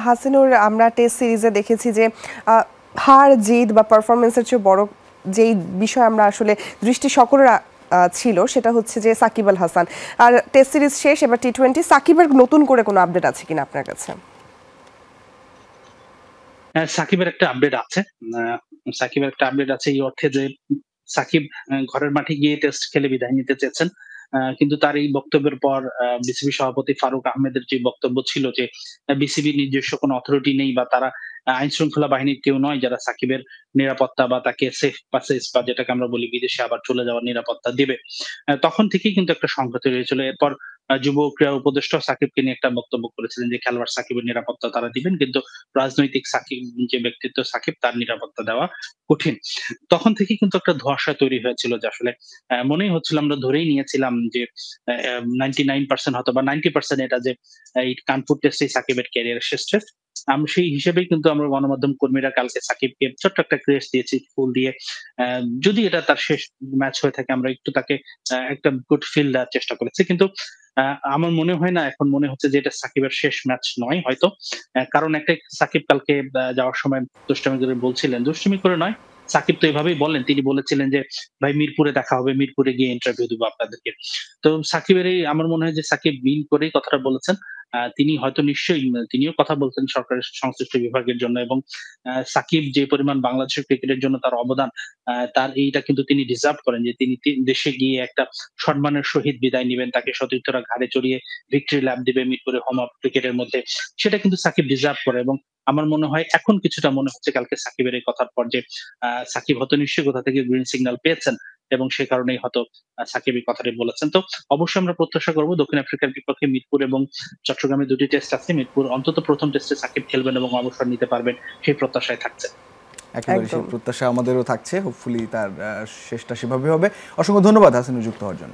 হাসিনুর, আমরা টেস্ট সিরিজে দেখেছি যে হার জিত বা পারফরমেন্সের চেয়ে বড় যেই বিষয় আমরা আসলে দৃষ্টি সকলের ছিল সেটা হচ্ছে যে সাকিব আল হাসান। আর টেস্ট সিরিজ শেষ, এবার টি-20, সাকিবের নতুন করে কোনো আপডেট আছে কিনা আপনার কাছে? সাকিবের একটা আপডেট আছে। সাকিবের একটা আপডেট আছে এই অর্থে যে সাকিব ঘরের মাঠে গিয়ে টেস্ট খেলে বিদায় নিতে চেয়েছেন। কিন্তু তার এই বক্তব্যের পর বিসিবি সভাপতি ফারুক আহমেদের যে বক্তব্য ছিল যে বিসিবির নিজস্ব কোনো অথরিটি নেই বা তারা আইন শৃঙ্খলা বাহিনীর কেউ নয় যারা সাকিবের নিরাপত্তা বা তাকে সেফ পাসেজ বা যেটাকে আমরা বলি বিদেশে আবার চলে যাওয়ার নিরাপত্তা দিবে। তখন থেকেই কিন্তু একটা সংঘাত তৈরি হয়েছিল। এরপর যুব ক্রীড়া উপদেষ্টা সাকিবকে নিয়ে একটা বক্তব্য করেছিলেন যে খেলোয়াড় সাকিবের নিরাপত্তা তারা দিবেন, কিন্তু রাজনৈতিক সাকিব যে ব্যক্তিত্ব সাকিব তার নিরাপত্তা দেওয়া কঠিন। তখন থেকেই কিন্তু একটা ধোঁয়াশা তৈরি হয়েছিল যে আসলে মনেই হচ্ছিল, আমরা ধরেই নিয়েছিলাম যে 99% হয়তো বা 90% এটা যে এই কানপুর টেস্টেই সাকিবের ক্যারিয়ারের শেষ টেস্ট। সেই হিসেবেই কিন্তু আমরা গণমাধ্যম কর্মীরা কালকে সাকিবকে ছোট্ট একটা ক্রেস্ট দিয়েছি ফুল দিয়ে। আ যদি এটা তার শেষ ম্যাচ হয়ে থাকে আমরা একটু তাকে একটা গুড ফিল দেওয়ার চেষ্টা করেছি। কিন্তু আ আমার মনে হয় না, এখন মনে হচ্ছে যে এটা সাকিবের শেষ ম্যাচ নয় হয়তো। কারণ একটাই, সাকিব কালকে যাওয়ার সময় দুষ্টামি করে বলছিলেন, দুষ্টুমি করে নয়, সাকিব তো এভাবেই বললেন। তিনি বলেছিলেন যে, "ভাই মিরপুরে দেখা হবে, মিরপুরে গিয়ে ইন্টারভিউ দিব আপনাদেরকে।" তো সাকিবের এই, আমার মনে হয় যে সাকিব মিন করেই কথাটা বলেছেন। তিনি হয়তো নিশ্চয়ই তিনিও কথা বলছেন সরকারের সংশ্লিষ্ট বিভাগের জন্য এবং সাকিব যে পরিমাণ বাংলাদেশের ক্রিকেটের জন্য তার অবদান, তার এইটা কিন্তু তিনি ডিজার্ভ করেন যে তিনি দেশে গিয়ে একটা সম্মানের সহিত বিদায় নিবেন। তাকে সতীর্থরা ঘাড়ে চড়িয়ে ভিক্টরি ল্যাপ দিবে মিরপুরে হোম অফ ক্রিকেটের মধ্যে। সেটা কিন্তু সাকিব ডিজার্ভ করে এবং আমার মনে হয় এখন কিছুটা মনে হচ্ছে কালকে সাকিবের এই কথার পর যে সাকিব হয়তো নিশ্চয়ই কোথা থেকে গ্রিন সিগন্যাল পেয়েছেন এবং সে কারণেই হয়তো সাকিব এই কথাটি বলেছেন। তো অবশ্যই আমরা প্রত্যাশা করব দক্ষিণ আফ্রিকার বিপক্ষে মিরপুর এবং চট্টগ্রামে ২ টি টেস্ট আছে। মিরপুর অন্তত ১ম টেস্টে সাকিব খেলবেন এবং অবসর নিতে পারবেন, সেই প্রত্যাশায় থাকছে। একেবারে সেই প্রত্যাশা আমাদেরও থাকছে। হোপফুলি তার শেষটা সেভাবে হবে। অসংখ্য ধন্যবাদ হাসিনুর যুক্ত হওয়ার জন্য।